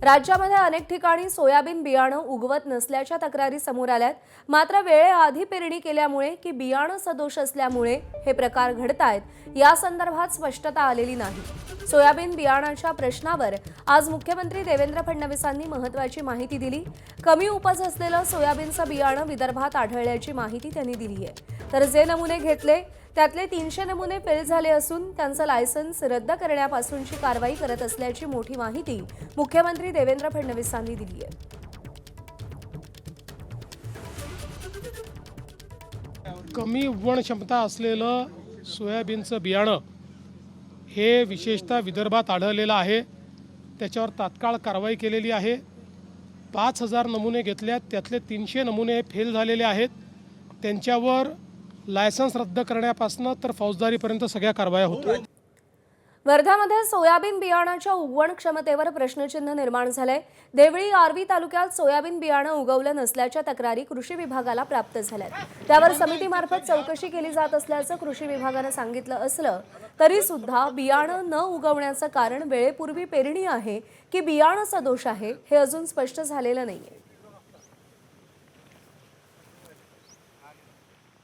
राज्यामध्ये अनेक ठिकाणी सोयाबीन बियाणं उगवत नसल्याच्या तक्रारी समोर आल्यात। मात्र वेळेआधी पेरणी केल्यामुळे की बियाणं सदोष असल्यामुळे हे प्रकार घडतायत या संदर्भात स्पष्टता आलेली नाही। सोयाबीन बियाणाच्या प्रश्नावर आज मुख्यमंत्री देवेंद्र फडणवीसांनी महत्त्वाची माहिती दिली। कमी उपज असलेलं सोयाबीनचं बियाणं विदर्भात आढळल्याची माहिती त्यांनी दिली आहे। तर जे नमुने घेतले त्यातले 300 नमुने फेल झाले असून त्यांचं लायसन्स रद्द करण्यापासूनची कारवाई करत असल्याची मोठी माहिती मुख्यमंत्री देवेंद्र फडणवीसांनी दिली आहे। कमी उगवण क्षमता असलेलं सोयाबीनचं बियाणं हे विशेषतः विदर्भात आढळलेलं आहे। त्याच्यावर तात्काळ कारवाई केलेली आहे। 5000 नमुने घेतल्यात, त्यातले 300 नमुने फेल झालेले आहेत। त्यांच्यावर लायसन्स रद्द करण्यापासून तर फौजदारीपर्यंत सगळ्या कारवाया होतात। वर्ध्यामध्ये सोयाबीन बियाणाच्या उगवण क्षमतेवर प्रश्नचिन्ह निर्माण झालंय। देवळी आर्वी तालुक्यात सोयाबीन बियाणं उगवलं नसल्याच्या तक्रारी कृषी विभागाला प्राप्त झाल्यात। त्यावर समितीमार्फत चौकशी केली जात असल्याचं कृषी विभागानं सांगितलं असलं तरी सुद्धा बियाणं न उगवण्याचं कारण वेळेपूर्वी पेरणी आहे की बियाणं सदोष आहे हे अजून स्पष्ट झालेलं नाहीये।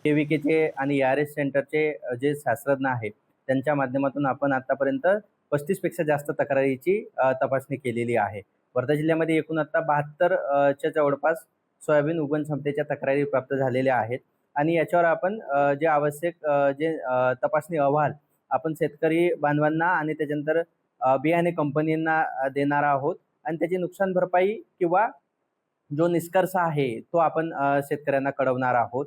केव्हीकेचे आणि आरएस सेंटरचे जे शास्त्रज्ञ आहेत त्यांच्या माध्यमातून आपण आतापर्यंत 35 पेक्षा जास्त तक्रारीची तपासणी केलेली आहे। वर्धा जिल्ह्यामध्ये एकूण आता 72 च्या जवळपास सोयाबीन उगवण क्षमतेच्या तक्रारी प्राप्त झालेल्या आहेत आणि याच्यावर आपण जे आवश्यक जे तपासणी अहवाल आपण शेतकरी बांधवांना आणि त्याच्यानंतर बियाणे कंपनींना देणार आहोत आणि त्याची नुकसान भरपाई किंवा जो निष्कर्ष आहे तो आपण शेतकऱ्यांना कळवणार आहोत।